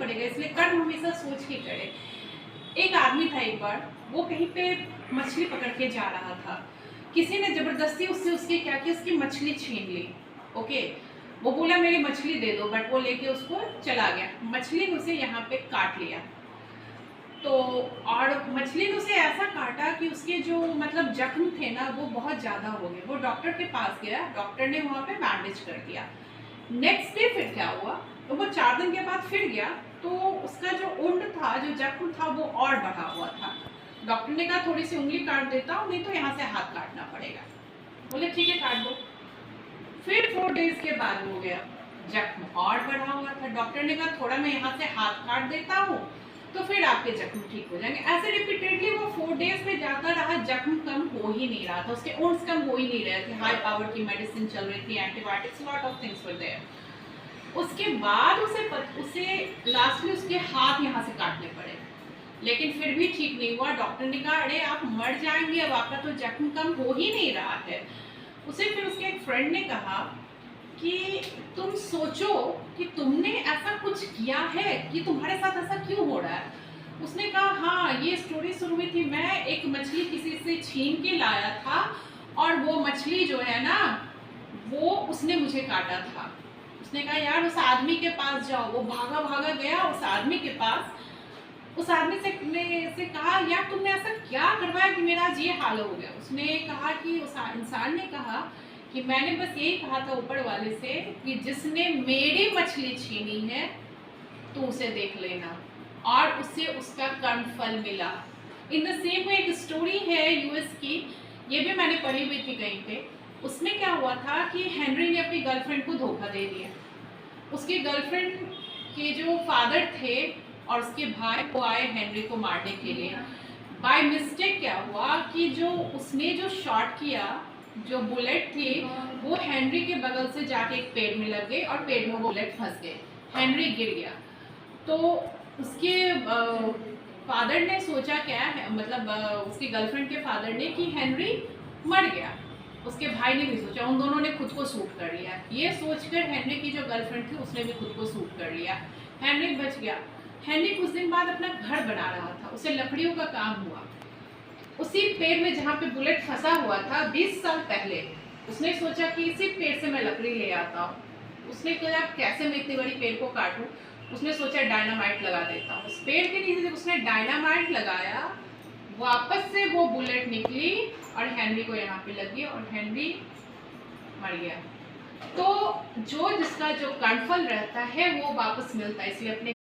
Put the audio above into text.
पड़ेगा, इसलिए कर्म हमेशा सोच के करे। एक आदमी था, एक बार वो कहीं पे मछली पकड़ के जा रहा था, किसी ने जबरदस्ती उससे उसकी क्या किया, उसकी मछली छीन ली। ओके, वो बोला मेरी मछली दे दो, बट वो लेके उसको चला गया। मछली ने उसे यहाँ पे काट लिया। तो और मछली ने उसे ऐसा काटा कि उसके जो मतलब जख्म थे ना वो बहुत ज़्यादा हो गए। वो डॉक्टर के पास गया, डॉक्टर ने वहाँ पे बैंडेज कर दिया। नेक्स्ट डे फिर क्या हुआ, तो वो 4 दिन के बाद फिर गया, तो उसका जो उंड था, जो जख्म था, वो और बढ़ा हुआ था। डॉक्टर ने कहा थोड़ी सी उंगली काट देता हूँ, नहीं तो यहाँ से हाथ काटना पड़ेगा। बोले ठीक है काट दो। फिर 4 डेज के बाद हो गया, जख्म और बढ़ा हुआ था। डॉक्टर ने कहा थोड़ा मैं यहाँ से हाथ काट देता हूँ, तो फिर आपके जख्म ठीक हो जाएंगे। ऐसे रिपीटेडली वो 4 डेज में जाता रहा, जख्म कम हो ही नहीं रहा था, उसके वुंड्स कम हो ही नहीं रहे थे। हाई पावर की मेडिसिन चल रही थी, antibiotics, lot of things were there. उसके बाद उसे लास्टली उसके हाथ यहाँ से काटने पड़े, लेकिन फिर भी ठीक नहीं हुआ। डॉक्टर ने कहा अरे आप मर जाएंगे, अब आपका तो जख्म कम हो ही नहीं रहा है। उसे फिर उसके एक फ्रेंड ने कहा कि तुम सोचो कि तुमने ऐसा कुछ किया है कि तुम्हारे साथ ऐसा क्यों हो रहा है। उसने कहा हाँ, ये स्टोरी शुरू हुई थी, मैं एक मछली किसी से छीन के लाया था, और वो मछली जो है ना वो उसने मुझे काटा था। उसने कहा यार उस आदमी के पास जाओ। वो भागा भागा गया उस आदमी के पास। उस आदमी से कहा यार तुमने ऐसा क्या करवाया कि मेरा आज ये हाल हो गया। उसने कहा कि उस इंसान ने कहा कि मैंने बस यही कहा था ऊपर वाले से कि जिसने मेरी मछली छीनी है तो उसे देख लेना, और उसे उसका कर्म फल मिला। इन द सेम वे एक स्टोरी है यूएस की, ये भी मैंने पढ़ी हुई थी कहीं पे। उसमें क्या हुआ था कि हेनरी ने अपनी गर्लफ्रेंड को धोखा दे दिया। उसकी गर्लफ्रेंड के जो फादर थे और उसके भाई को आए हेनरी को मारने के लिए। बाय मिस्टेक क्या हुआ कि जो उसने जो शॉट किया, जो बुलेट थी, वो हेनरी के बगल से जाके एक पेड़ में लग गई और पेड़ में वो बुलेट फंस गए, हेनरी गिर गया। तो उसके फादर ने सोचा क्या है, मतलब उसकी गर्लफ्रेंड के फादर ने, कि हेनरी मर गया। उसके भाई ने भी सोचा, उन दोनों ने खुद को शूट कर लिया। ये सोचकर हेनरी की जो गर्लफ्रेंड थी उसने भी खुद को शूट कर लिया। हेनरी बच गया। हेनरी कुछ दिन बाद अपना घर बना रहा था, उसे लकड़ियों का काम हुआ। उसी पेड़ में जहाँ पे बुलेट फंसा हुआ था 20 साल पहले, उसने सोचा कि इसी पेड़ से मैं लकड़ी ले आता हूँ। उसने कहा कैसे मैं इतनी बड़ी पेड़ को काटूं। उसने सोचा डायनामाइट लगा देता हूँ। उस पेड़ के नीचे जब उसने डायनामाइट लगाया, वापस से वो बुलेट निकली और हेनरी को यहाँ पे लगी और हेनरी मर गया। तो जो जिसका जो कर्मफल रहता है वो वापस मिलता है, इसलिए अपने